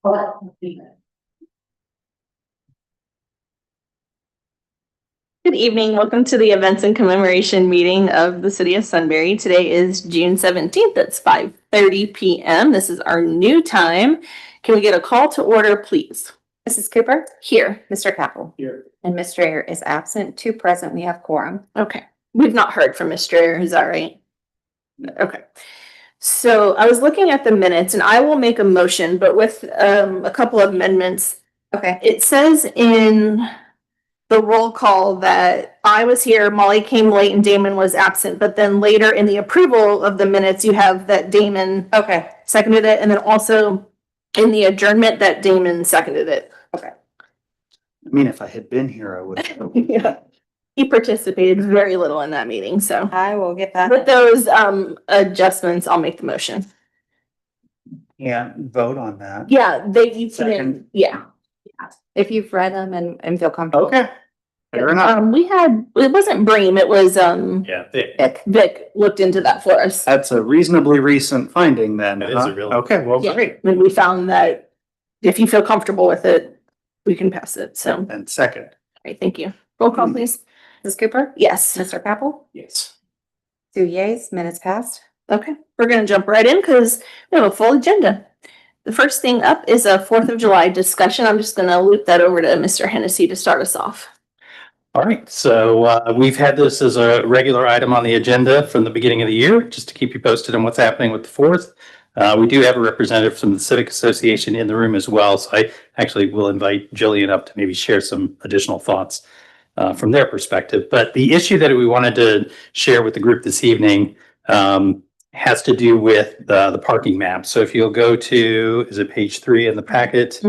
Good evening. Welcome to the events and commemoration meeting of the City of Sunbury. Today is June 17th. It's 5:30 p.m. This is our new time. Can we get a call to order, please? Mrs. Cooper? Here. Mr. Capel? Here. And Mr. Ayer is absent. 2 present. We have quorum. Okay. We've not heard from Mr. Ayer. Is that right? Okay. So I was looking at the minutes and I will make a motion, but with a couple of amendments. Okay. It says in the roll call that I was here, Molly came late and Damon was absent, but then later in the approval of the minutes, you have that Damon Okay. seconded it, and then also in the adjournment that Damon seconded it. Okay. I mean, if I had been here, I would have. Yeah. He participated very little in that meeting, so. I will get that. With those adjustments, I'll make the motion. Yeah, vote on that. Yeah, you Second. yeah. If you've read them and feel comfortable. Okay. Fair enough. It wasn't Bream, it was Yeah, Vic looked into that for us. That's a reasonably recent finding then. That is huh? a real- Okay, well, Yeah. great. And we found that if you feel comfortable with it, we can pass it. So, all And second. right, thank you. Roll call, please. Mrs. Cooper? Yes. Mr. Capel? Yes. 2 yeas. Minutes passed. Okay, we're gonna jump right in because we have a full agenda. The first thing up is a 4th of July discussion. I'm just gonna loop that over to Mr. Hennessy to start us off. All right, so we've had this as a regular item on the agenda from the beginning of the year, just to keep you posted on what's happening with the 4th. We do have a representative from the Civic Association in the room as well, so I actually will invite Jillian up to maybe share some additional thoughts from their perspective. But the issue that we wanted to share with the group this evening has to do with the parking map. So if you'll go to, is it page 3 in the packet?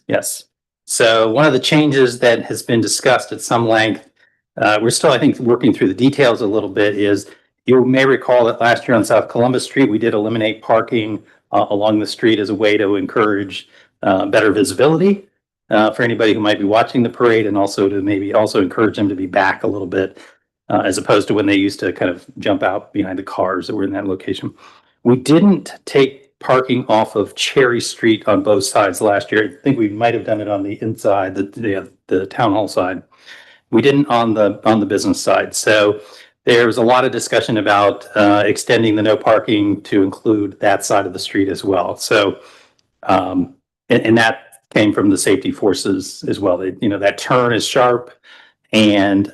Yes. So one of the changes that has been discussed at some length, we're still, I think, working through the details a little bit, is you may recall that last year on South Columbus Street, we did eliminate parking along the street as a way to encourage better visibility for anybody who might be watching the parade, and also to maybe also encourage them to be back a little bit as opposed to when they used to kind of jump out behind the cars that were in that location. We didn't take parking off of Cherry Street on both sides last year. I think we might have done it on the inside, the town hall side. We didn't on the business side. So there was a lot of discussion about extending the no parking to include that side of the street as well. So, and that came from the safety forces as well. That turn is sharp, and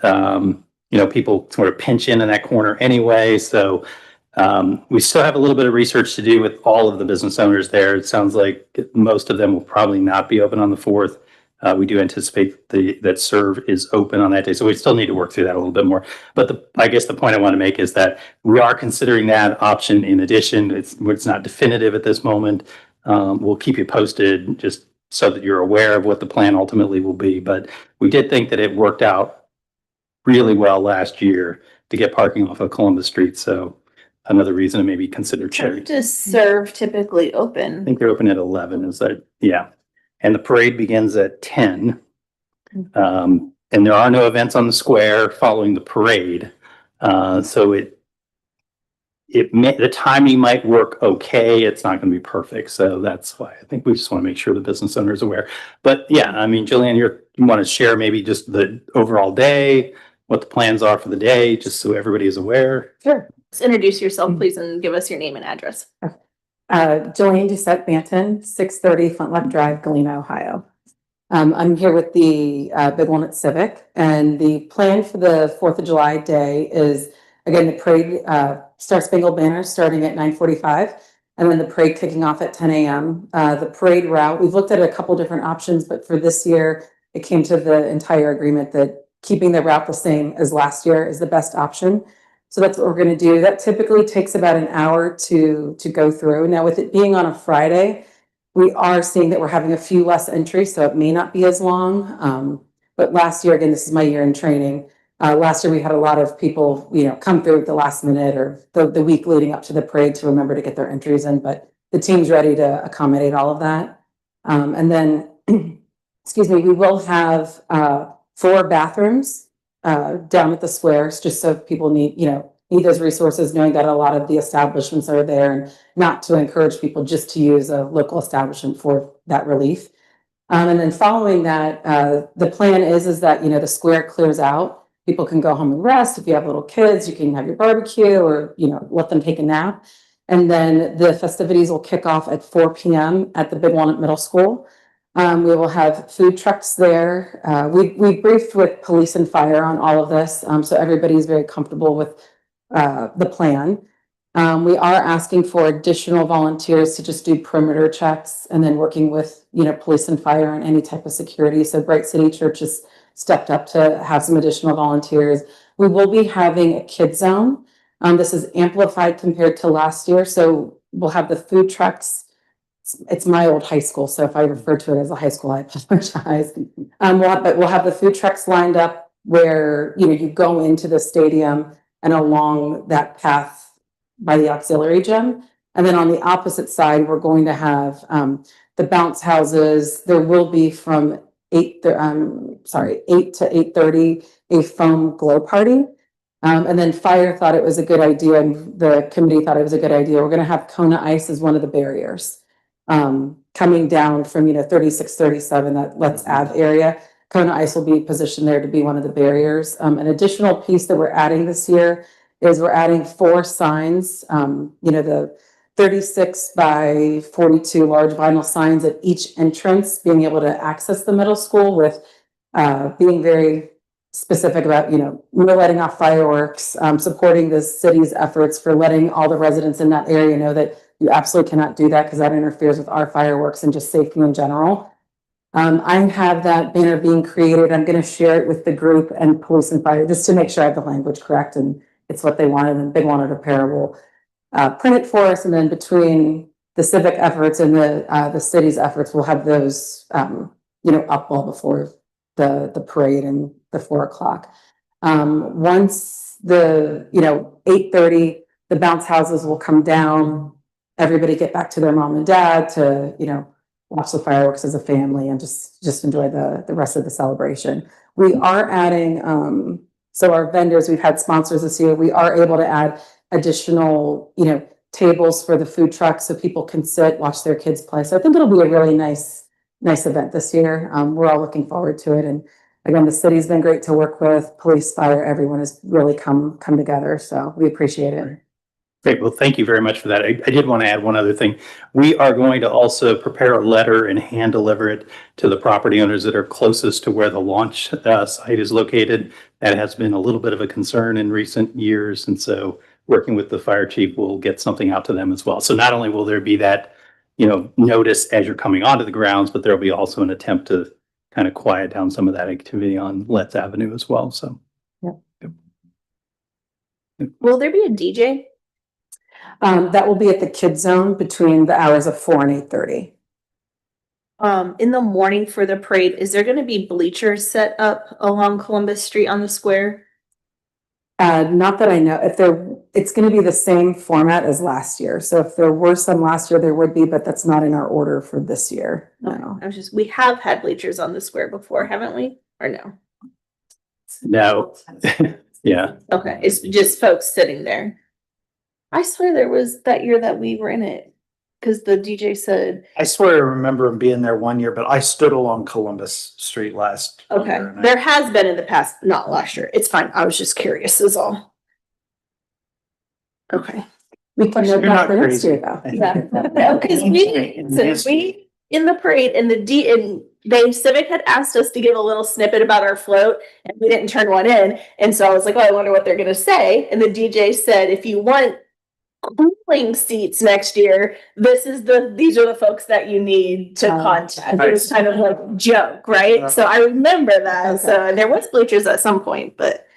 people sort of pinch in that corner anyway. So we still have a little bit of research to do with all of the business owners there. It sounds like most of them will probably not be open on the 4th. We do anticipate that Serve is open on that day. So we still need to work through that a little bit more. But I guess the point I want to make is that we are considering that option in addition. It's not definitive at this moment. We'll keep you posted just so that you're aware of what the plan ultimately will be. But we did think that it worked out really well last year to get parking off of Columbus Street. So another reason to maybe consider Cherry. Does Serve typically open? I think they're open at 11. Is that, yeah. And the parade begins at 10. And there are no events on the square following the parade. So the timing might work okay. It's not going to be perfect. So that's why I think we just want to make sure the business owner is aware. But yeah, I mean, Jillian, you want to share maybe just the overall day, what the plans are for the day, just so everybody is aware. Sure. Just introduce yourself, please, and give us your name and address. Jillian Doucette Banton, 630 Front Left Drive, Galena, Ohio. I'm here with the Big Walnut Civic, and the plan for the 4th of July day is, again, the parade, Star Spangled Banner starting at 9:45, and then the parade kicking off at 10 a.m. The parade route, we've looked at a couple different options, but for this year, it came to the entire agreement that keeping the route the same as last year is the best option. So that's what we're going to do. That typically takes about an hour to go through. Now, with it being on a Friday, we are seeing that we're having a few less entries, so it may not be as long. But last year, again, this is my year in training. Last year, we had a lot of people, come through at the last minute or the week leading up to the parade to remember to get their entries in. But the team's ready to accommodate all of that. And then, excuse me, we will have 4 bathrooms down at the squares, just so if people need need those resources, knowing that a lot of the establishments are there, and not to encourage people just to use a local establishment for that relief. And then following that, the plan is that, the square clears out. People can go home and rest. If you have little kids, you can have your barbecue or, let them take a nap. And then the festivities will kick off at 4 p.m. at the Big Walnut Middle School. We will have food trucks there. We briefed with police and fire on all of this, so everybody's very comfortable with the plan. We are asking for additional volunteers to just do perimeter checks, and then working with, police and fire on any type of security. So Bright City Church has stepped up to have some additional volunteers. We will be having a kid zone. This is amplified compared to last year. So we'll have the food trucks. It's my old high school, so if I refer to it as a high school, I apologize. We'll have the food trucks lined up where, you go into the stadium and along that path by the auxiliary gym. And then on the opposite side, we're going to have the bounce houses. There will be from 8 to 8:30, a foam glow party. And then fire thought it was a good idea, and the committee thought it was a good idea. We're going to have Kona Ice as one of the barriers coming down from 36, 37, that Let's Ave area. Kona Ice will be positioned there to be one of the barriers. An additional piece that we're adding this year is we're adding 4 signs, the 36 by 42 large vinyl signs at each entrance, being able to access the middle school, with being very specific about, no letting off fireworks, supporting the city's efforts for letting all the residents in that area know that you absolutely cannot do that, because that interferes with our fireworks and just safety in general. I have that banner being created. I'm going to share it with the group and police and fire, just to make sure I have the language correct and it's what they wanted. And Big Walnut Apparel will print it for us. And then between the civic efforts and the city's efforts, we'll have those, up well before the parade and the 4 o'clock. Once the, 8:30, the bounce houses will come down. Everybody get back to their mom and dad to, watch the fireworks as a family and just enjoy the rest of the celebration. We are adding, so our vendors, we've had sponsors this year. We are able to add additional, tables for the food trucks so people can sit, watch their kids play. So I think it'll be a really nice event this year. We're all looking forward to it. And again, the city's been great to work with. Police, fire, everyone has really come together. So we appreciate it. Great. Well, thank you very much for that. I did want to add one other thing. We are going to also prepare a letter and hand deliver it to the property owners that are closest to where the launch site is located. That has been a little bit of a concern in recent years. And so working with the fire chief, we'll get something out to them as well. So not only will there be that, notice as you're coming onto the grounds, but there'll be also an attempt to kind of quiet down some of that activity on Letts Avenue as well. So. Yep. Will there be a DJ? That will be at the kids zone between the hours of 4 and 8:30. In the morning for the parade, is there going to be bleachers set up along Columbus Street on the square? Not that I know. It's going to be the same format as last year. So if there were some last year, there would be, but that's not in our order for this year. No. We have had bleachers on the square before, haven't we? Or no? No. Yeah. Okay, it's just folks sitting there. I swear there was that year that we were in it, because the DJ said. I swear I remember him being there one year, but I stood along Columbus Street last Okay, year. there has been in the past, not last year. It's fine. I was just curious is all. Okay. We can You're note not that for next crazy. year, though. No, because we in the parade and the Civic had asked us to give a little snippet about our float, and we didn't turn one in. And so I was like, oh, I wonder what they're gonna say. And the DJ said, if you want cooling seats next year, these are the folks that you need to contact. It was kind of like a joke, right? So I remember that. Okay. So there was bleachers at some point, but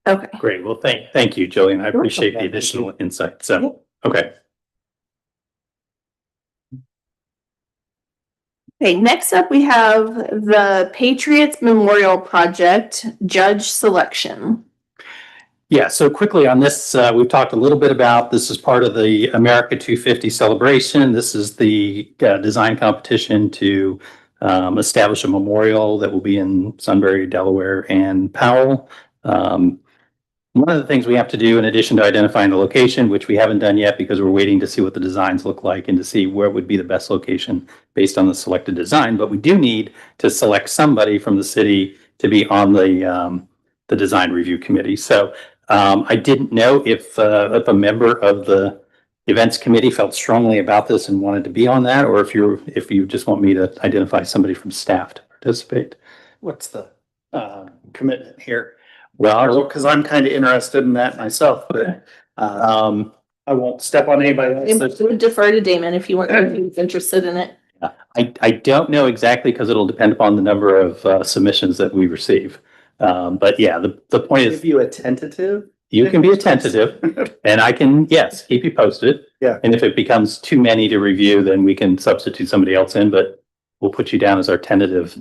okay. Great. Well, thank you, Jillian. I appreciate the additional insight. So, okay. Okay, next up we have the Patriots Memorial Project Judge Selection. Yeah, so quickly on this, we've talked a little bit about, this is part of the America 250 celebration. This is the design competition to establish a memorial that will be in Sunbury, Delaware, and Powell. One of the things we have to do in addition to identifying the location, which we haven't done yet because we're waiting to see what the designs look like and to see where would be the best location based on the selected design. But we do need to select somebody from the city to be on the design review committee. So I didn't know if a member of the events committee felt strongly about this and wanted to be on that, or if you just want me to identify somebody from staff to participate. What's the commitment here? Well, Because I'm kind of interested in that myself, but I won't step on anybody else. I would defer to Damon if you weren't if he was interested in it. I don't know exactly because it'll depend upon the number of submissions that we receive. But yeah, the point is Give you a tentative? you can be a tentative and I can, yes, keep you posted. Yeah. And if it becomes too many to review, then we can substitute somebody else in, but we'll put you down as our tentative.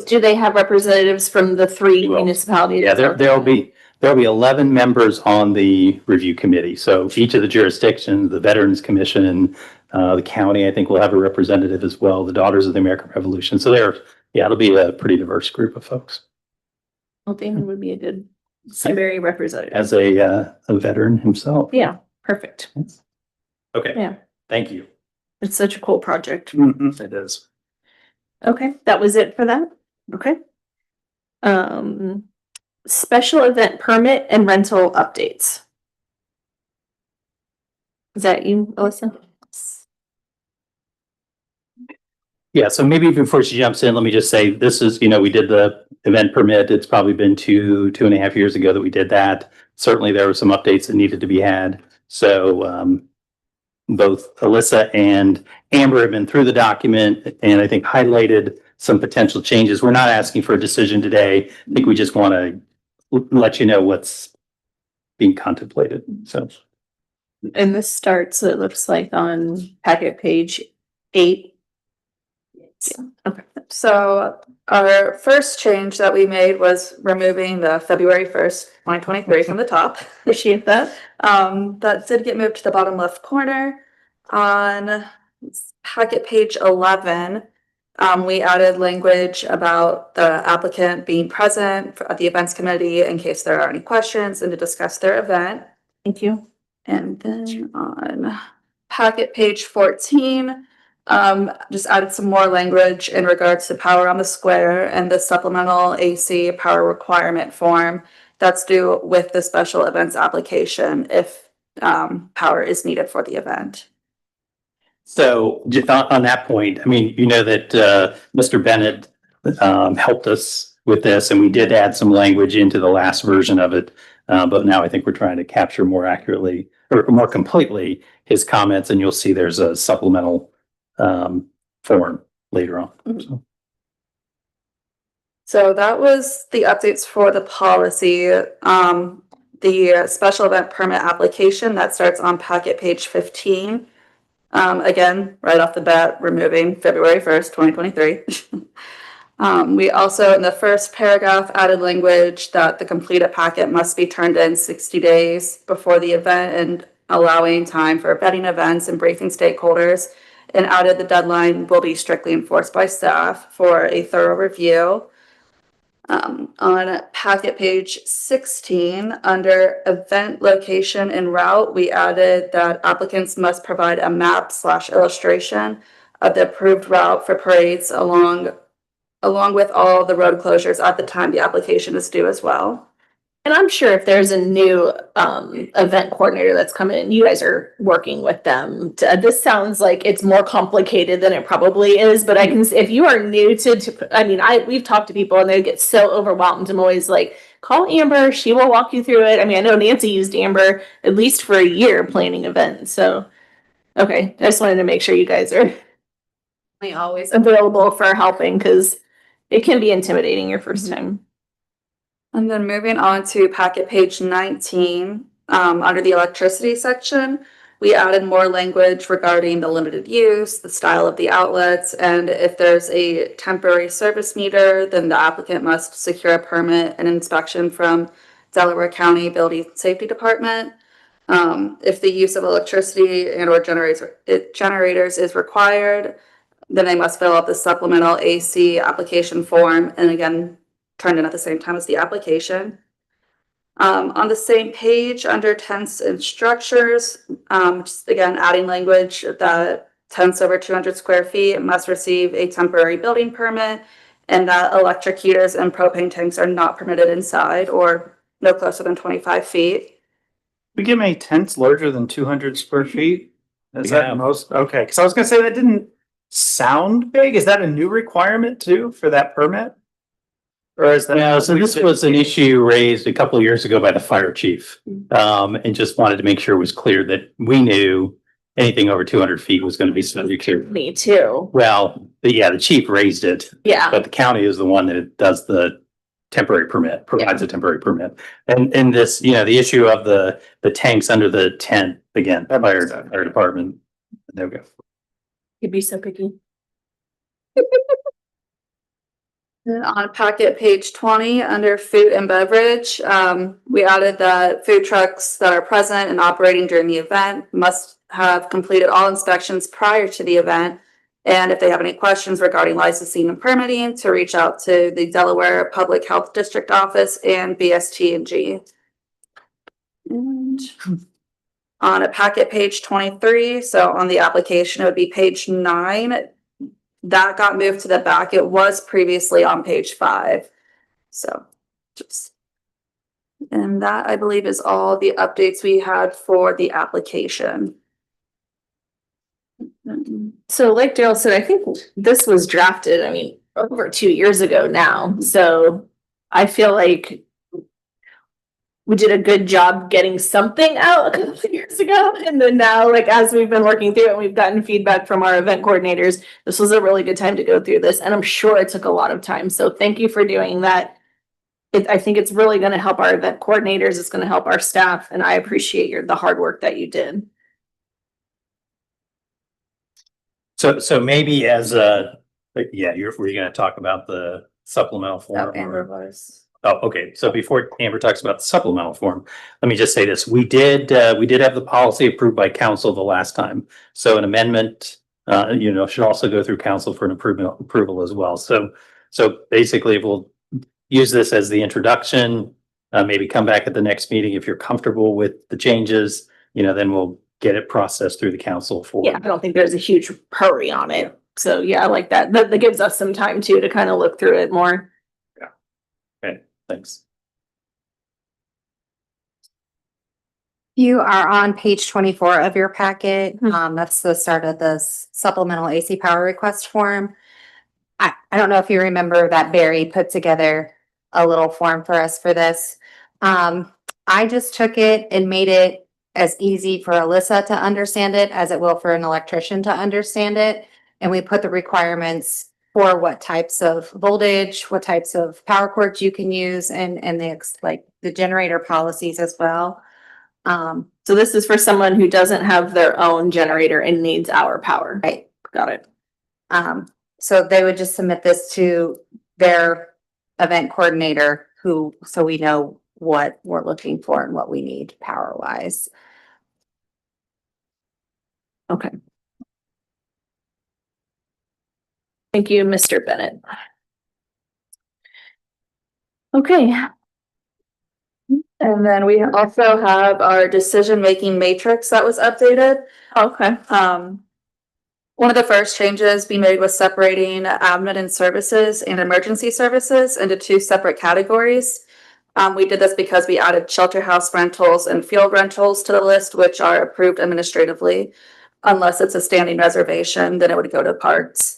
Do they have representatives from the three Well, municipalities? Yeah, there'll be 11 members on the review committee. So each of the jurisdictions, the Veterans Commission, the county, I think will have a representative as well, the Daughters of the American Revolution. So it'll be a pretty diverse group of folks. Well, Damon would be a good Sunbury representative. As a veteran himself. Yeah, perfect. Okay. Yeah. Thank you. It's such a cool project. It is. Okay, that was it for that. Okay. Special event permit and rental updates. Is that you, Alyssa? Yeah, so maybe before she jumps in, let me just say, this is, we did the event permit. It's probably been 2.5 years ago that we did that. Certainly there were some updates that needed to be had. So both Alyssa and Amber have been through the document and I think highlighted some potential changes. We're not asking for a decision today. I think we just want to let you know what's being contemplated. So. And this starts, it looks like on packet page 8. Okay. So our first change that we made was removing the February 1st, 2023 from the top. Appreciate that. That did get moved to the bottom left corner. On packet page 11, we added language about the applicant being present at the events committee in case there are any questions and to discuss their event. Thank you. And then on packet page 14, just added some more language in regards to power on the square and the supplemental AC power requirement form that's due with the special events application if power is needed for the event. So just on that point, I mean, that Mr. Bennett helped us with this and we did add some language into the last version of it. But now I think we're trying to capture more accurately or more completely his comments and you'll see there's a supplemental form later on. Mm-hmm. So that was the updates for the policy. The special event permit application that starts on packet page 15. Again, right off the bat, removing February 1st, 2023. We also, in the first paragraph, added language that the completed packet must be turned in 60 days before the event and allowing time for vetting events and briefing stakeholders, and added the deadline will be strictly enforced by staff for a thorough review. On packet page 16, under event location and route, we added that applicants must provide a map/illustration of the approved route for parades along with all the road closures at the time the application is due as well. And I'm sure if there's a new event coordinator that's coming in, you guys are working with them. This sounds like it's more complicated than it probably is, but I can, if you are new we've talked to people and they get so overwhelmed. I'm always like, call Amber, she will walk you through it. I mean, I know Nancy used Amber at least for a year planning events. So, okay, I just wanted to make sure you guys are always available for helping because it can be intimidating your first time. And then moving on to packet page 19, under the electricity section, we added more language regarding the limited use, the style of the outlets, and if there's a temporary service meter, then the applicant must secure a permit and inspection from Delaware County Building Safety Department. If the use of electricity and or generators is required, then they must fill out the supplemental AC application form and again, turned in at the same time as the application. On the same page, under tents and structures, just again, adding language that tents over 200 square feet must receive a temporary building permit, and that electric heaters and propane tanks are not permitted inside or no closer than 25 feet. We get any tents larger than 200 square feet? Is that Yeah. most? Okay, because I was gonna say that didn't sound big. Is that a new requirement too for that permit? Or is that? Yeah, so this was an issue raised a couple of years ago by the fire chief. And just wanted to make sure it was clear that we knew anything over 200 feet was going to be subject to. Me too. Well, the chief raised it, Yeah. but the county is the one that does the temporary permit, provides a temporary permit. And this, the issue of the tanks under the tent, again, fire department. There we go. You'd be so picky. On packet page 20, under food and beverage, we added that food trucks that are present and operating during the event must have completed all inspections prior to the event. And if they have any questions regarding licensing and permitting, to reach out to the Delaware Public Health District Office and BST&G. And on a packet page 23, so on the application, it would be page 9. That got moved to the back. It was previously on page 5. So just, and that I believe is all the updates we had for the application. So like Daryl said, I think this was drafted, over 2 years ago now. So I feel like we did a good job getting something out a couple of years ago. And then now, like, as we've been working through it and we've gotten feedback from our event coordinators, this was a really good time to go through this. And I'm sure it took a lot of time. So thank you for doing that. I think it's really going to help our event coordinators. It's going to help our staff. And I appreciate the hard work that you did. So maybe as were you going to talk about the supplemental form? Amber was. Oh, okay. So before Amber talks about the supplemental form, let me just say this. We did have the policy approved by council the last time. So an amendment, should also go through council for an approval as well. So basically we'll use this as the introduction, maybe come back at the next meeting. If you're comfortable with the changes, then we'll get it processed through the council for. Yeah, I don't think there's a huge hurry on it. So yeah, I like that. That gives us some time too to kind of look through it more. Yeah. Okay, thanks. You are on page 24 of your packet. That's the start of the supplemental AC power request form. I don't know if you remember that Barry put together a little form for us for this. I just took it and made it as easy for Alyssa to understand it as it will for an electrician to understand it. And we put the requirements for what types of voltage, what types of power cords you can use, and the generator policies as well. So this is for someone who doesn't have their own generator and needs our power. Right. Got it. So they would just submit this to their event coordinator so we know what we're looking for and what we need power wise. Okay. Thank you, Mr. Bennett. Okay. And then we also have our decision-making matrix that was updated. Okay. One of the first changes we made was separating admin and services and emergency services into 2 separate categories. We did this because we added shelter house rentals and field rentals to the list, which are approved administratively. Unless it's a standing reservation, then it would go to parks.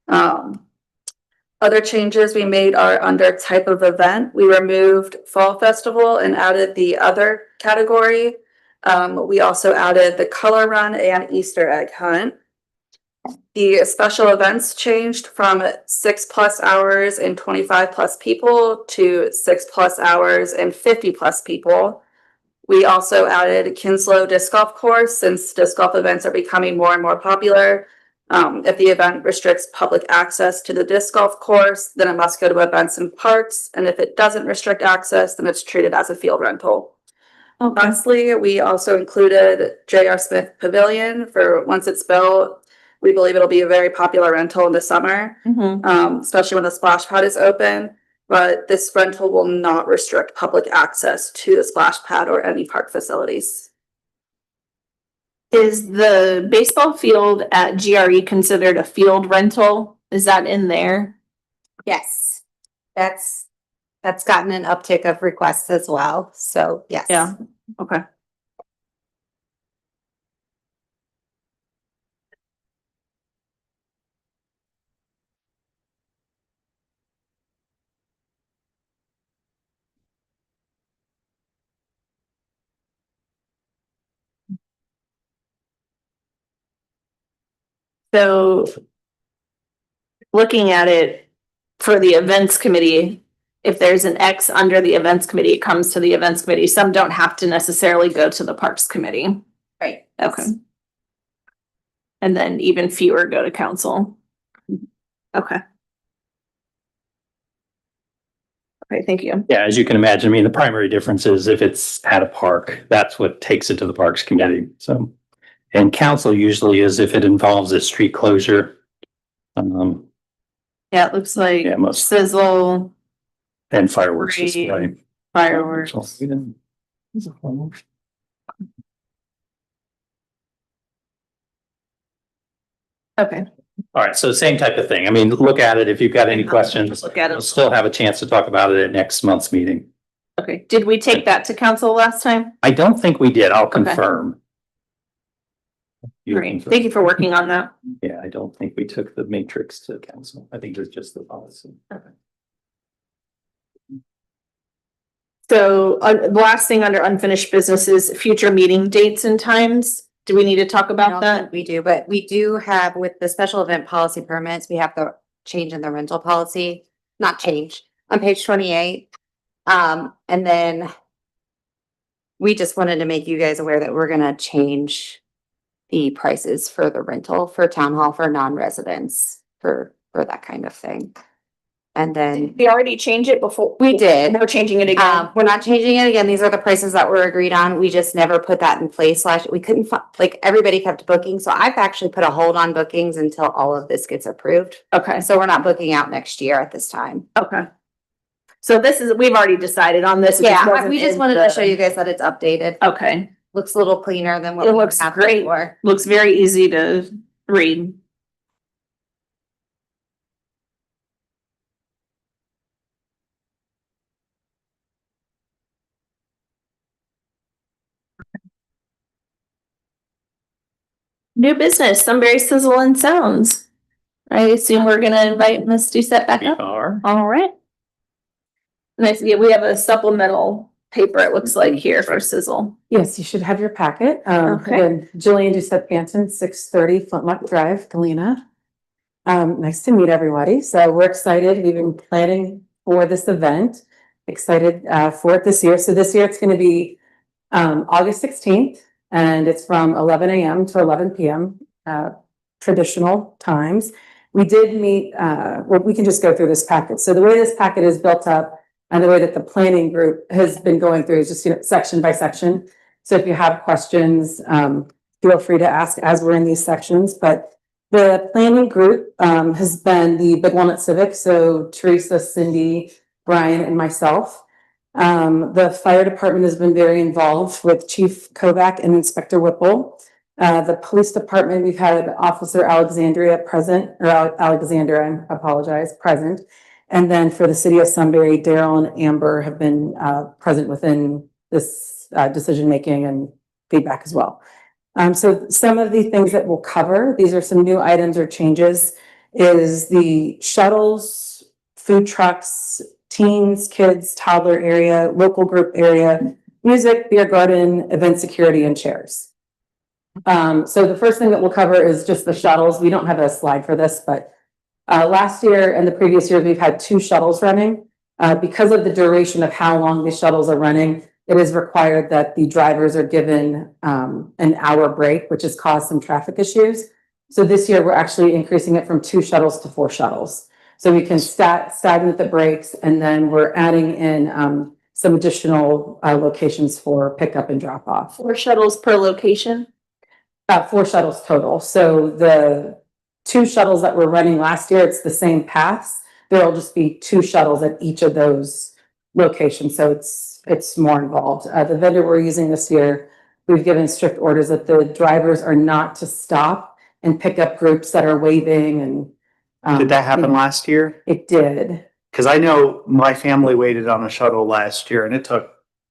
Other changes we made are under type of event. We removed fall festival and added the other category. We also added the color run and Easter egg hunt. The special events changed from 6+ hours and 25+ people to 6+ hours and 50+ people. We also added Kinslow Disc Golf Course, since disc golf events are becoming more and more popular. If the event restricts public access to the disc golf course, then it must go to events and parks. And if it doesn't restrict access, then it's treated as a field rental. Lastly, we also included J.R. Smith Pavilion for once it's built. We believe it'll be a very popular rental in the summer, especially when the splash pad is open. but this rental will not restrict public access to the splash pad or any park facilities. Is the baseball field at GRE considered a field rental? Is that in there? Yes, that's gotten an uptick of requests as well. So yes. Yeah. Okay. So looking at it for the events committee, if there's an X under the events committee, it comes to the events committee. Some don't have to necessarily go to the parks committee. Right. Okay. And then even fewer go to council. Okay. Okay, thank you. Yeah, as you can imagine, I mean, the primary difference is if it's at a park, that's what takes it to the Parks Committee. So, and council usually is if it involves a street closure. Yeah, it looks like Yeah, most- sizzle, And fireworks Great. display. fireworks. Okay, All right, so same type of thing. I mean, look at it. If you've got any questions, look at we'll it. still have a chance to talk about it at next month's meeting. Okay, did we take that to council last time? I don't think we did. I'll confirm. You Great, confirm. thank you for working on that. Yeah, I don't think we took the matrix to council. I think it was just the policy. So the last thing under unfinished business is future meeting dates and times. Do we need to talk I about don't that? think we do, but we do have with the special event policy permits, we have the change in the rental policy, not change, on page 28. And then we just wanted to make you guys aware that we're gonna change the prices for the rental for town hall for non-residents for that kind of thing. And then We already changed it before. we did. We're changing it again. We're not changing it again. These are the prices that were agreed on. We just never put that in place we couldn't like everybody kept booking. So I've actually put a hold on bookings until all of this gets approved. Okay, So we're not booking out next year at this time. okay. So this is, we've already decided on this. It Yeah, wasn't we just in wanted the- to show you guys that it's updated. Okay, Looks a little cleaner than what It we looks have great. before. looks very easy to read. New business, Sunbury Sizzle and Sounds. I assume we're gonna invite Ms. Doucette back We up. are. All right. Nice, yeah, we have a supplemental paper, it looks like here for Sizzle. Yes, you should have your packet. Okay. Again, Jillian Doucette Banton, 630 Flintlock Drive, Galena. Nice to meet everybody. So we're excited. We've been planning for this event. Excited for it this year. So this year it's going to be August 16th, and it's from 11 a.m. to 11 p.m. Traditional times. We did meet, well, we can just go through this packet. So the way this packet is built up and the way that the planning group has been going through is just, section by section. So if you have questions, feel free to ask as we're in these sections. But the planning group has been the Big Walnut Civic. So Teresa, Cindy, Brian, and myself. The fire department has been very involved with Chief Kovac and Inspector Whipple. The police department, we've had Officer Alexandria present, or Alexandra, I apologize, present. And then for the city of Sunbury, Daryl and Amber have been present within this decision-making and feedback as well. So some of the things that we'll cover, these are some new items or changes, is the shuttles, food trucks, teens, kids, toddler area, local group area, music, beer garden, event security, and chairs. So the first thing that we'll cover is just the shuttles. We don't have a slide for this, but last year and the previous years, we've had 2 shuttles running. Because of the duration of how long these shuttles are running, it is required that the drivers are given an hour break, which has caused some traffic issues. So this year, we're actually increasing it from 2 shuttles to 4 shuttles. So we can stagnate the breaks, and then we're adding in some additional locations for pickup and drop off. 4 shuttles per location. 4 shuttles total. So the 2 shuttles that were running last year, it's the same paths. there'll just be 2 shuttles at each of those locations, so it's more involved. The vendor we're using this year, we've given strict orders that the drivers are not to stop and pick up groups that are waving and. Did that happen last year? It did. Cause I know my family waited on a shuttle last year and it took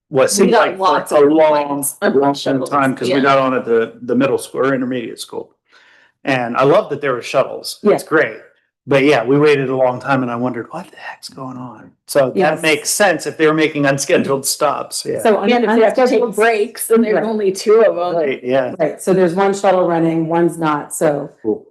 what seemed got like lots for a of long, complaints about long shuttles, time, cause yeah. we got on at the middle school or intermediate school. And I love that there were shuttles. It's Yeah. great. But yeah, we waited a long time and I wondered, what the heck's going on? So Yes. that makes sense if they were making unscheduled stops. Yeah. So And if they have to take unscheduled- breaks and there's Right. only 2 of them. Right, yeah. Right, so there's 1 shuttle running, 1's not, so, Cool.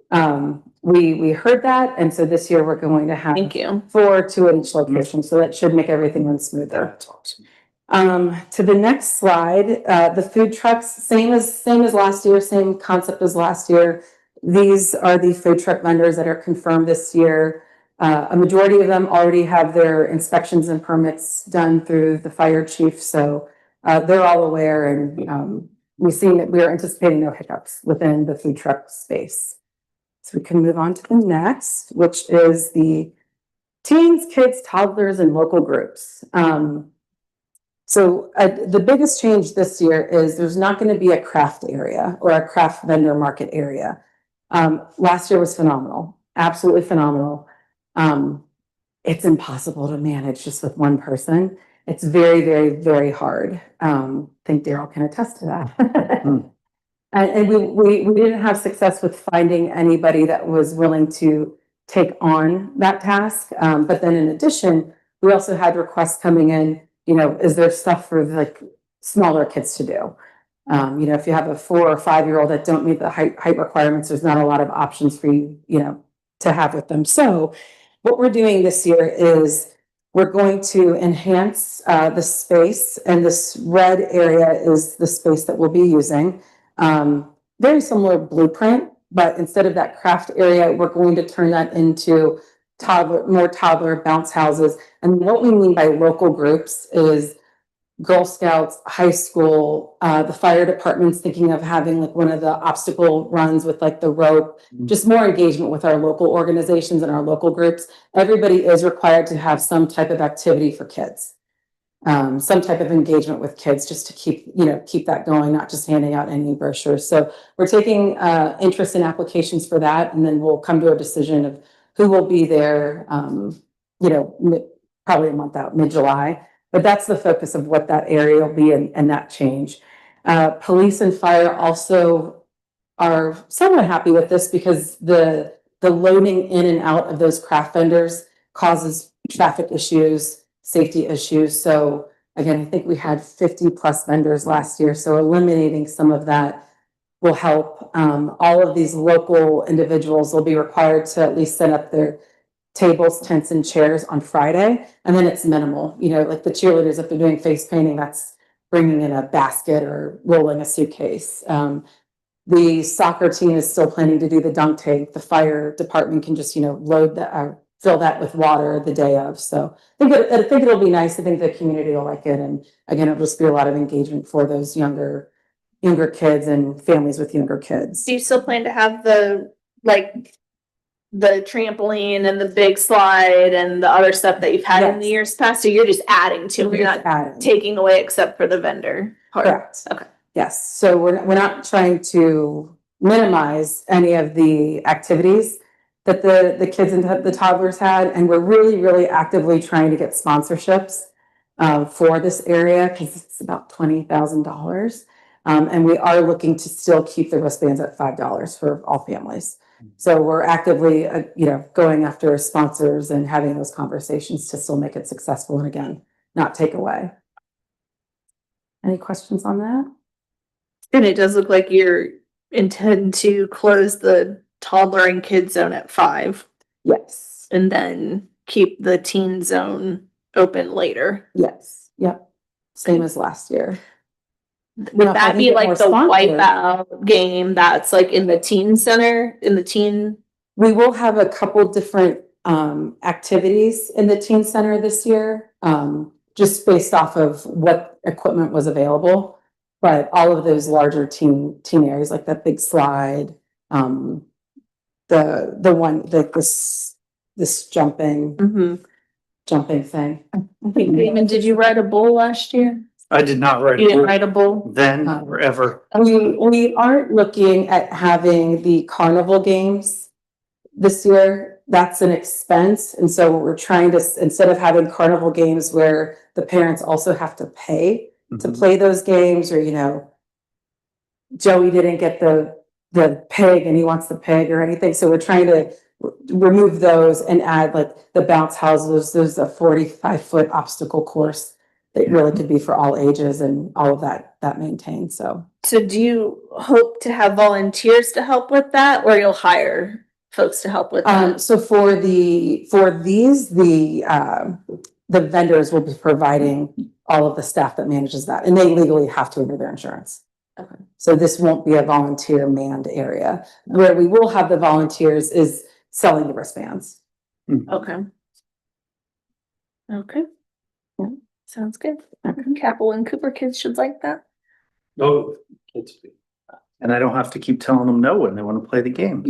we heard that, and so this year we're going to have Thank you. 4, 2 at each location, so that should make everything run smoother. That's awesome. To the next slide, the food trucks, same as last year, same concept as last year. These are the food truck vendors that are confirmed this year. A majority of them already have their inspections and permits done through the fire chief, so they're all aware, and we are anticipating no hiccups within the food truck space. So we can move on to the next, which is the teens, kids, toddlers, and local groups. So the biggest change this year is there's not going to be a craft area or a craft vendor market area. Last year was phenomenal, absolutely phenomenal. It's impossible to manage just with 1 person. It's very, very, very hard. I think Daryl can attest to that. And we didn't have success with finding anybody that was willing to take on that task. But then in addition, we also had requests coming in, is there stuff for like smaller kids to do? If you have a 4 or 5-year-old that don't meet the height requirements, there's not a lot of options for you, to have with them. So what we're doing this year is we're going to enhance the space, and this red area is the space that we'll be using. Very similar blueprint, but instead of that craft area, we're going to turn that into more toddler bounce houses. And what we mean by local groups is Girl Scouts, high school, the fire department's thinking of having like one of the obstacle runs with like the rope, just more engagement with our local organizations and our local groups. Everybody is required to have some type of activity for kids. Some type of engagement with kids just to keep that going, not just handing out any brochures. So we're taking interest in applications for that, and then we'll come to a decision of who will be there, probably a month out, mid-July. But that's the focus of what that area will be and that change. Police and fire also are somewhat happy with this because the loading in and out of those craft vendors causes traffic issues, safety issues. So again, I think we had 50+ vendors last year. So eliminating some of that will help. All of these local individuals will be required to at least set up their tables, tents, and chairs on Friday. And then it's minimal, like the cheerleaders, if they're doing face painting, that's bringing in a basket or rolling a suitcase. The soccer team is still planning to do the dunk tank. The fire department can just, load that, fill that with water the day of. So I think it'll be nice. I think the community will like it. And again, it'll just be a lot of engagement for those younger kids and families with younger kids. Do you still plan to have the trampoline and the big slide and the other stuff that you've had in the Yes. years past? So you're just adding to it, you're not taking away except for the vendor part? Correct. Okay. Yes, so we're not trying to minimize any of the activities that the kids and the toddlers had, and we're really, really actively trying to get sponsorships for this area because it's about $20,000. And we are looking to still keep the wristbands at $5 for all families. So we're actively, going after sponsors and having those conversations to still make it successful and again, not take away. Any questions on that? And it does look like you're intend to close the toddler and kid zone at 5 Yes. and then keep the teen zone open later. Yes. Yep. Same as last year. Would Now, if I that can be get like more the sponsors- wipeout game that's like in the teen center, in the teen? We will have a couple different activities in the teen center this year, just based off of what equipment was available. But all of those larger teen areas, like that big slide, the this jumping thing. Damon, did you ride a bull last year? I did not write You didn't it ride a bull? then or ever. We aren't looking at having the carnival games this year. That's an expense. And so we're trying to, instead of having carnival games where the parents also have to pay to play those games, or, you know, Joey didn't get the pig and he wants the pig or anything. So we're trying to remove those and add like the bounce houses. There's a 45-foot obstacle course that really could be for all ages and all of that maintained. So Do you hope to have volunteers to help with that, or you'll hire folks to help with that? so for these, the vendors will be providing all of the staff that manages that, and they legally have to renew their insurance. Okay. So this won't be a volunteer manned area. Where we will have the volunteers is selling the wristbands. Okay. Okay. Yeah. Sounds good. Capel and Cooper kids should like that. Oh, and I don't have to keep telling them no when they want to play the game.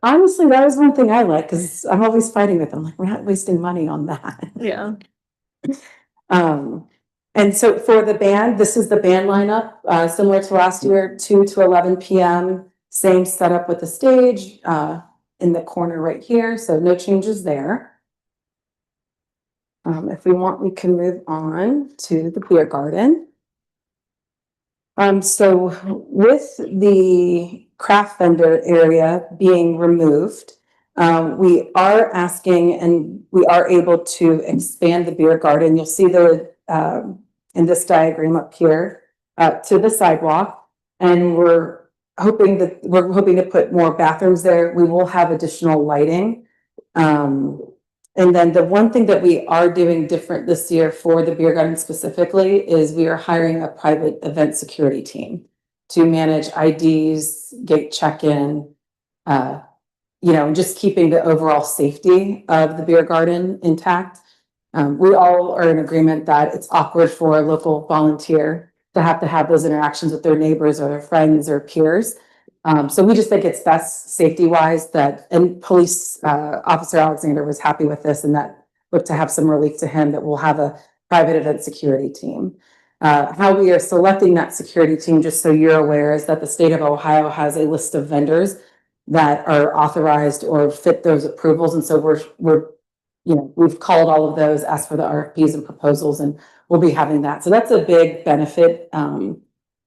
Honestly, that was one thing I like, because I'm always fighting with them, like, we're not wasting money on that. Yeah. And so for the band, this is the band lineup, similar to last year, 2 to 11 p.m. Same setup with the stage in the corner right here, so no changes there. If we want, we can move on to the beer garden. So with the craft vendor area being removed, we are asking, and we are able to expand the beer garden. You'll see the in this diagram up here to the sidewalk, and we're hoping to put more bathrooms there. We will have additional lighting. And then the one thing that we are doing different this year for the beer garden specifically is we are hiring a private event security team to manage IDs, gate check-in, you know, just keeping the overall safety of the beer garden intact. We all are in agreement that it's awkward for a local volunteer to have those interactions with their neighbors or their friends or peers. So we just think it's best safety-wise that, and police officer Alexander was happy with this, and that looked to have some relief to him that we'll have a private event security team. How we are selecting that security team, just so you're aware, is that the state of Ohio has a list of vendors that are authorized or fit those approvals. And so we're you know, we've called all of those, asked for the RFPs and proposals, and we'll be having that. So that's a big benefit and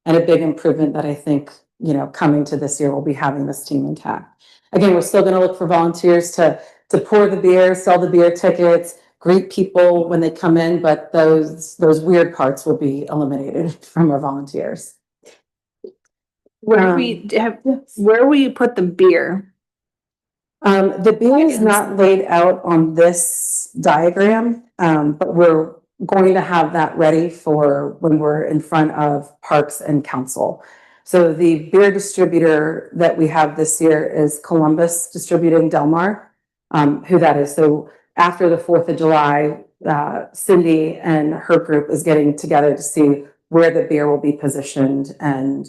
a big improvement that I think, you know, coming to this year, we'll be having this team intact. Again, we're still going to look for volunteers to pour the beer, sell the beer tickets, greet people when they come in, but those weird parts will be eliminated from our volunteers. Where will you put the beer? The beer is not laid out on this diagram, but we're going to have that ready for when we're in front of Parks and Council. So the beer distributor that we have this year is Columbus Distributing Delmar, who that is. So after the 4th of July, Cindy and her group is getting together to see where the beer will be positioned and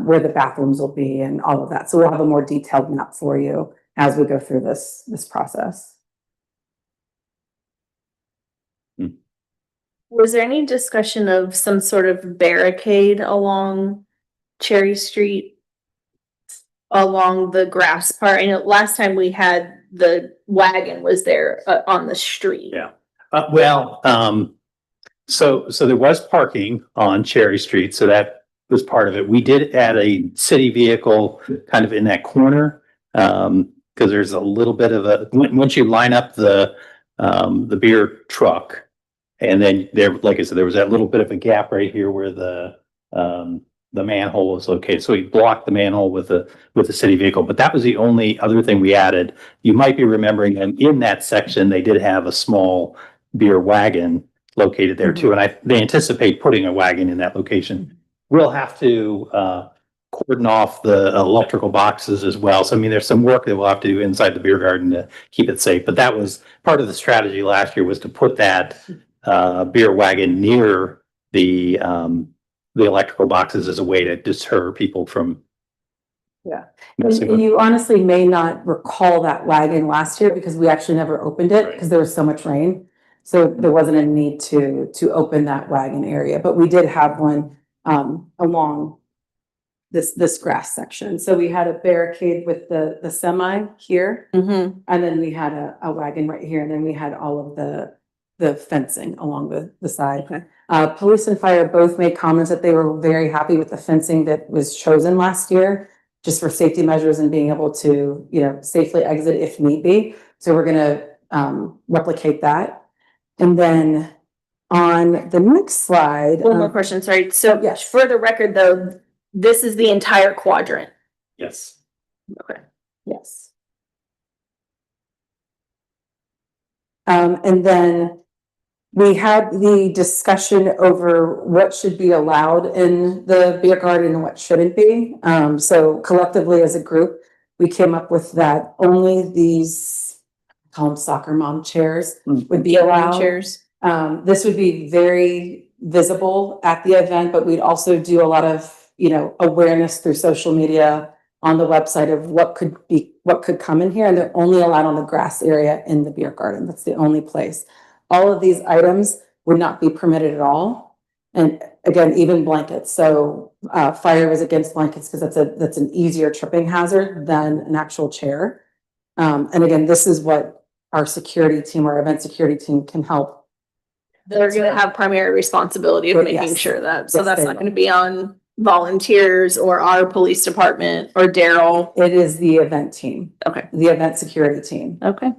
where the bathrooms will be and all of that. So we'll have a more detailed map for you as we go through this process. Was there any discussion of some sort of barricade along Cherry Street, along the grass part? I know last time we had the wagon was there on the street. Yeah. So there was parking on Cherry Street, so that was part of it. We did add a city vehicle kind of in that corner, because there's a little bit of once you line up the beer truck, and then there, like I said, there was that little bit of a gap right here where the manhole is located. So we blocked the manhole with the city vehicle, but that was the only other thing we added. You might be remembering, and in that section, they did have a small beer wagon located there too. And they anticipate putting a wagon in that location. We'll have to cordon off the electrical boxes as well. So, I mean, there's some work that we'll have to do inside the beer garden to keep it safe. But that was part of the strategy last year, was to put that beer wagon near the electrical boxes as a way to deter people from And you honestly may not recall that wagon last year because we actually never opened it because there was so much rain. So there wasn't a need to open that wagon area, but we did have one along this grass section. So we had a barricade with the semi here, Mm-hmm. and then we had a wagon right here, and then we had all of the fencing along the side. Okay. Police and fire both made comments that they were very happy with the fencing that was chosen last year, just for safety measures and being able to, safely exit if need be. So we're gonna replicate that. And then on the next slide. One more question, sorry. So Yes. for the record though, this is the entire quadrant. Yes. Okay. Yes. And then we had the discussion over what should be allowed in the beer garden and what shouldn't be. So collectively as a group, we came up with that only these, call them soccer mom chairs, would be allowed. Chairs. This would be very visible at the event, but we'd also do a lot of, awareness through social media on the website of what could come in here. And they're only allowed on the grass area in the beer garden. That's the only place. All of these items would not be permitted at all. And again, even blankets. So fire was against blankets because that's an easier tripping hazard than an actual chair. And again, this is what our security team, our event security team can help. They're gonna have primary responsibility of But making yes. sure that, so Yes, that's they not will. gonna be on volunteers or our police department or Daryl. It is the event team, Okay. the event security team. Okay.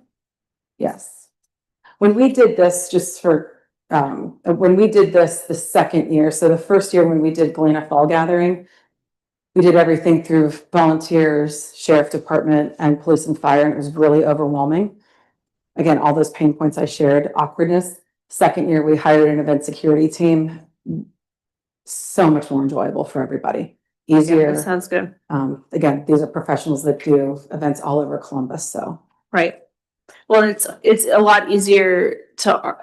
Yes. When we did this, when we did this the second year, so the first year when we did Galena Fall Gathering, we did everything through volunteers, sheriff department, and police and fire, and it was really overwhelming. Again, all those pain points I shared, awkwardness. Second year, we hired an event security team. So much more enjoyable for everybody. Easier. That sounds good. Again, these are professionals that do events all over Columbus, so. Right. Well, it's a lot easier to,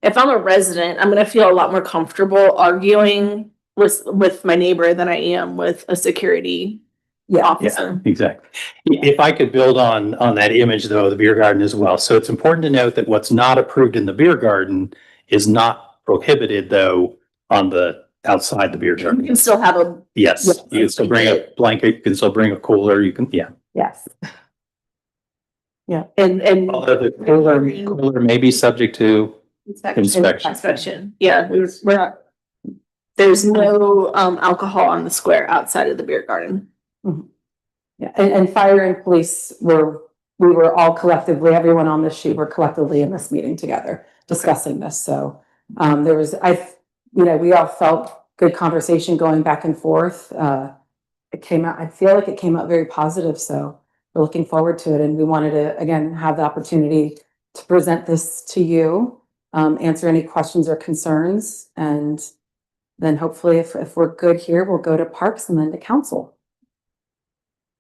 if I'm a resident, I'm gonna feel a lot more comfortable arguing with my neighbor than I am with a security Yeah. officer. Exactly. If I could build on that image though, of the beer garden as well. So it's important to note that what's not approved in the beer garden is not prohibited though on the outside the beer You garden. can still have a, Yes, you can still bring a blanket, you can still bring a cooler, you can, yeah. Yes. and Although the cooler may be subject to inspection. inspection. Yeah, we're not, there's no alcohol on the square outside of the beer garden. Yeah, and fire and police we were all collectively, everyone on this sheet were collectively in this meeting together discussing this. So there was, we all felt good conversation going back and forth. It came out, I feel like it came out very positive. So we're looking forward to it. And we wanted to, again, have the opportunity to present this to you, answer any questions or concerns. And then hopefully if we're good here, we'll go to parks and then to council.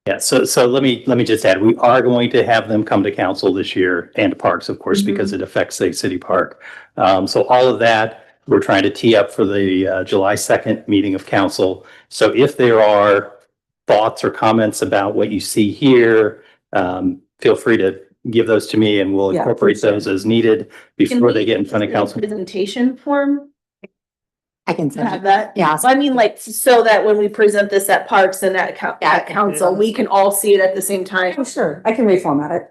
Yeah, so let me just add, we are going to have them come to council this year and parks, of course, because it affects the city park. So all of that, we're trying to tee up for the July 2nd meeting of council. So if there are thoughts or comments about what you see here, feel free to give those to me and we'll Yeah, incorporate appreciate those as needed before they get in front of council. Presentation form, I can have that. Yeah. So I mean, like, so that when we present this at parks and at council, we can all see it at the same time. Oh, sure. I can reformat it.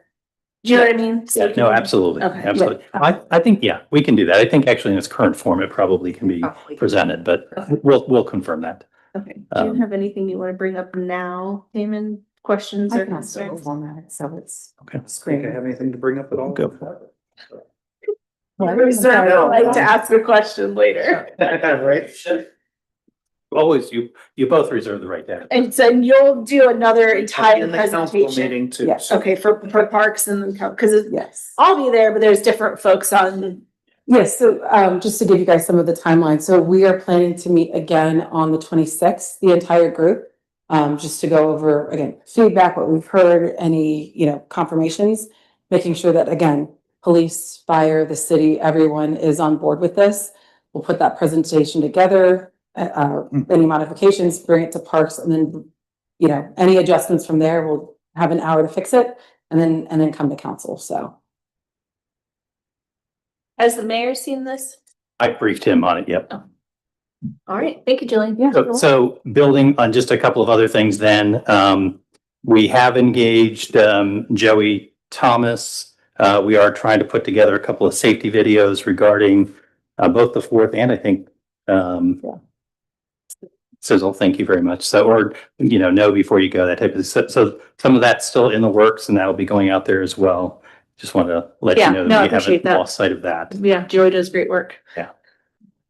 Do you know what I mean? So you No, can- absolutely, Okay. absolutely. I think, yeah, we can do that. I think actually in its current form, it probably can be presented, but we'll confirm that. Okay. Do you have anything you want to bring up now, Damon? Questions I or can also concerns? reformat it so it's Okay. screen. anything to bring up at all? Go. I like to ask a question later. Right? Always, you both reserve the right to. And so you'll do another entire In the council presentation. meeting too. Yes. Okay, for parks and because Yes. I'll be there, but there's different folks on. Yes, so just to give you guys some of the timeline, so we are planning to meet again on the 26th, the entire group, just to go over, again, feedback, what we've heard, any, confirmations, making sure that, again, police, fire, the city, everyone is on board with this. We'll put that presentation together, any modifications, bring it to parks, and then any adjustments from there, we'll have an hour to fix it and then come to council. So. Has the mayor seen this? I briefed him on it, yep. All right, thank you, Jillian. Yeah. So building on just a couple of other things then, we have engaged Joey Thomas. We are trying to put together a couple of safety videos regarding both the 4th and I think Sizzle, thank you very much. So, or, know before you go, that type of, so some of that's still in the works and that'll be going out there as well. Just want to let you Yeah, know no, I that we appreciate haven't that. lost sight of that. Yeah, Joey does great work.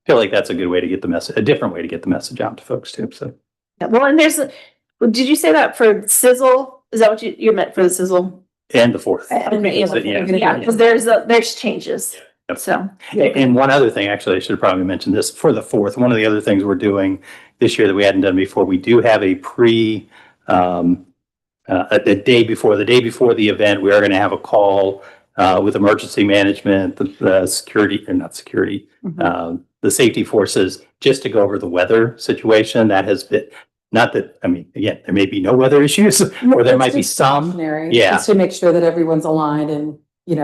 Feel like that's a good way to get the message, a different way to get the message out to folks too. So, Yeah, well, and did you say that for Sizzle? Is that what you meant for the Sizzle? and the 4th. Yeah, because there's changes. Yep. So, And one other thing, actually, I should have probably mentioned this for the 4th. One of the other things we're doing this year that we hadn't done before, we do have a the day before the event, we are going to have a call with emergency management, the security, or not security, the safety forces, just to go over the weather situation. That has been, not that, I mean, again, there may be no weather issues, or there might be some. Yeah. Just to make sure that everyone's aligned and,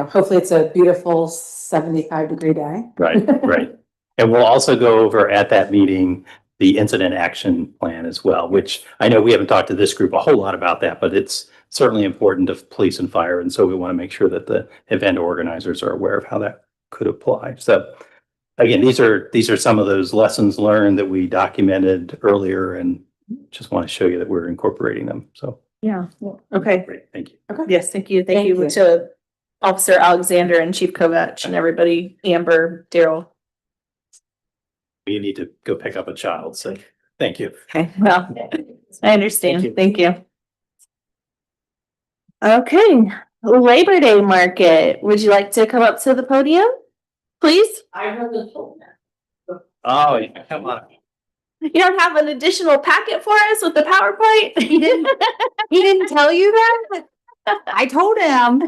hopefully it's a beautiful 75-degree day. Right. And we'll also go over at that meeting the incident action plan as well, which I know we haven't talked to this group a whole lot about that, but it's certainly important to police and fire. And so we want to make sure that the event organizers are aware of how that could apply. So again, these are some of those lessons learned that we documented earlier and just want to show you that we're incorporating them. So yeah. Okay. great. Thank you. Yes, thank you. Thank Thank you you. to Officer Alexander and Chief Kovach and everybody, Amber, Daryl. You need to go pick up a child. So thank you. Okay, well, I understand. Thank you. Thank you. Okay, Labor Day market. Would you like to come up to the podium, please? Oh, yeah, come on. You don't have an additional packet for us with the PowerPoint? He didn't tell you that? I told him.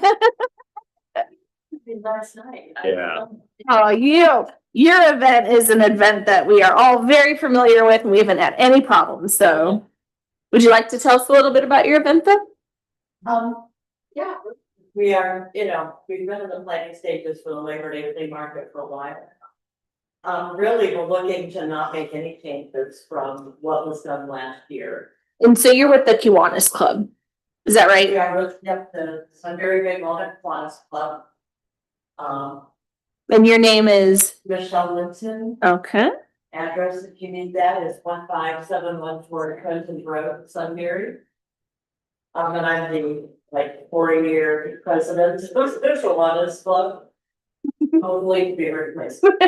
Yeah. Oh, your event is an event that we are all very familiar with and we haven't had any problems, so. Would you like to tell us a little bit about your event then? Yeah, we are, we've been in the planning stages for the Labor Day flea market for a while. Really, we're looking to not make any changes from what was done last year. And so you're with the Kiwanis Club, is that right? We are with, the Sunbury Big Walnut Kiwanis Club. And your name is? Michelle Linton, Okay. address if you need that is 15714 Trenton Road, Sunbury. And I'm the 40-year president of the Kiwanis Club. Hopefully to be replaced. But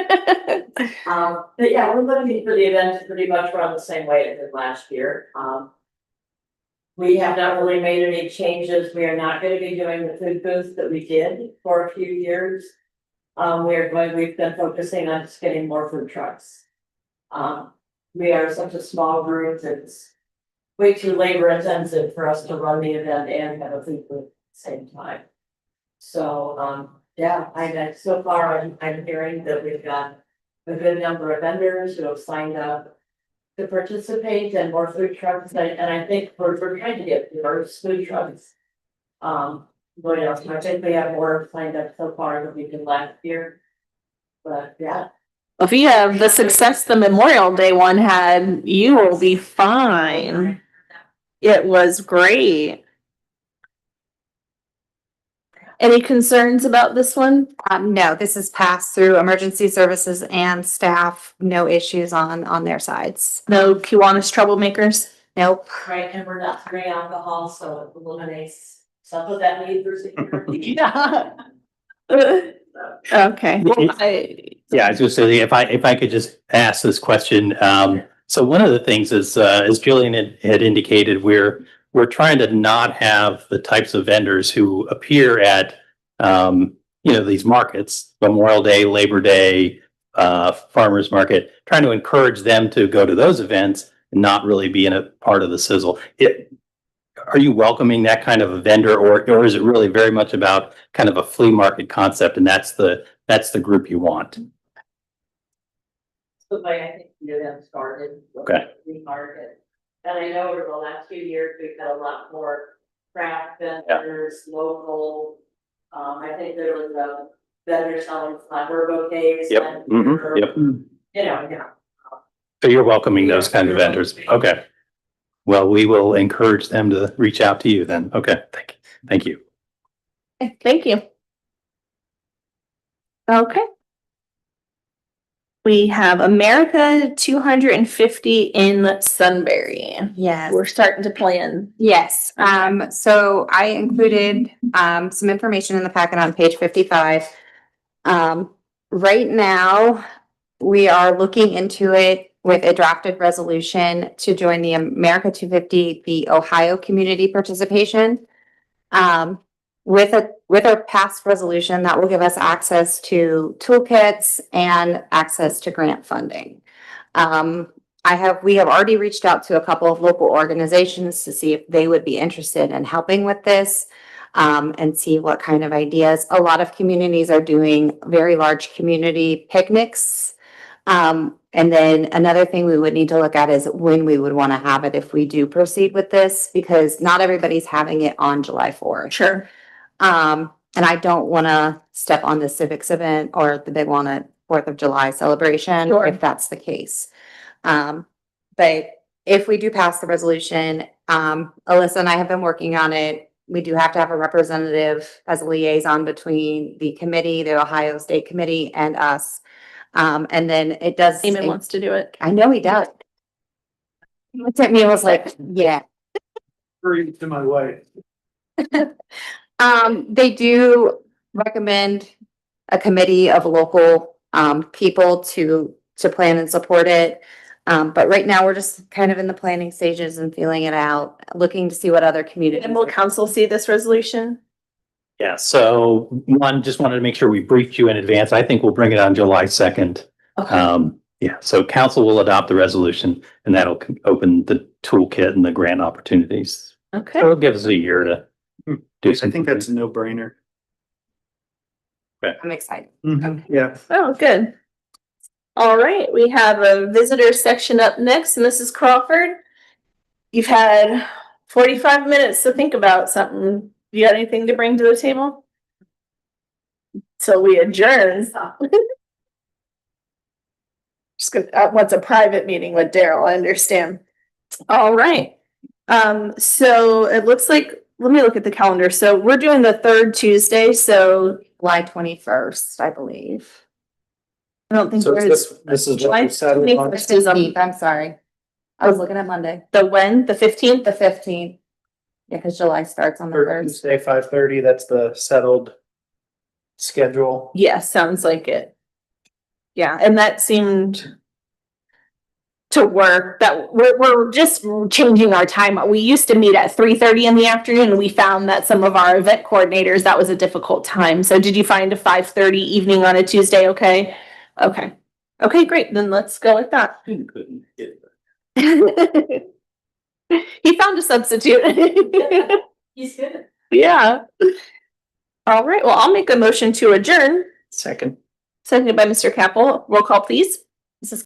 yeah, we're looking for the event to pretty much run the same way it did last year. We have not really made any changes. We are not going to be doing the food booth that we did for a few years. We've been focusing on just getting more food trucks. We are such a small group, it's way too labor intensive for us to run the event and have a food booth at the same time. So, yeah, so far I'm hearing that we've got a good number of vendors who have signed up to participate and more food trucks. And I think we're trying to get diverse food trucks. But else? I think we have more signed up so far than we did last year. But yeah. If you have the success the Memorial Day one had, you will be fine. It was great. Any concerns about this one? No, this is passed through emergency services and staff, no issues on their sides. No Kiwanis troublemakers? Nope. Right, and we're not serving alcohol, so it eliminates some of that need for security. Yeah. Okay. Well, Yeah, I was gonna say, if I could just ask this question. So one of the things is, as Jillian had indicated, we're trying to not have the types of vendors who appear at, these markets, Memorial Day, Labor Day, Farmers Market, trying to encourage them to go to those events and not really being a part of the sizzle. Are you welcoming that kind of a vendor, or is it really very much about kind of a flea market concept, and that's the group you want? So I think you them started. Okay. We market. And I know over the last few years, we've had a lot more craft vendors, local. I think there was a vendor selling flower bouquets. Yep, and yep. You know. So you're welcoming those kind of vendors. Okay. Well, we will encourage them to reach out to you then. Okay, thank you. Thank you. Okay. We have America 250 in Sunbury. Yes. We're starting to plan. Yes, so I included, some information in the packet on page 55. Right now, we are looking into it with a drafted resolution to join the America 250, the Ohio community participation. With our past resolution, that will give us access to toolkits and access to grant funding. We have already reached out to a couple of local organizations to see if they would be interested in helping with this, and see what kind of ideas. A lot of communities are doing very large community picnics. And then another thing we would need to look at is when we would want to have it if we do proceed with this, because not everybody's having it on July 4th. Sure. And I don't want to step on the civics event or the big one at 4th of July celebration, Sure. if that's the case. But if we do pass the resolution, Alyssa and I have been working on it. We do have to have a representative as a liaison between the committee, the Ohio State Committee, and us. And then it does. Eamon wants to do it. I know he does. He looked at me and was like, yeah. Hurry to my wife. They do recommend a committee of local people to plan and support it. But right now, we're just kind of in the planning stages and feeling it out, looking to see what other communities. And will council see this resolution? Yeah, so one, just wanted to make sure we briefed you in advance. I think we'll bring it on July 2nd. Yeah, so council will adopt the resolution and that'll open the toolkit and the grant opportunities. Okay. So it'll give us a year to do I something. think that's a no brainer. I'm excited. Yeah. Oh, good. All right, we have a visitor section up next, Mrs. Crawford. You've had 45 minutes to think about something. You got anything to bring to the table? So we adjourn. Just gonna, what's a private meeting with Daryl, I understand. All right. So it looks like, let me look at the calendar. So we're doing the third Tuesday, so July 21st, I believe. I don't think So there's. this is July what we settled on. 21st is 15th, I'm sorry. I was looking at Monday, the when, the 15th? the 15th. Yeah, because July starts on the Third 3rd. Tuesday, 5:30, that's the settled schedule. Yeah, sounds like it. Yeah, and that seemed to work. That we're just changing our time. We used to meet at 3:30 in the afternoon. We found that some of our event coordinators, that was a difficult time. So did you find a 5:30 evening on a Tuesday? Okay. Okay. Okay, great. Then let's go with that. Couldn't get it. He found a substitute. He's good. Yeah. All right. Well, I'll make a motion to adjourn. Second. Seconded by Mr. Capel. Roll call, please.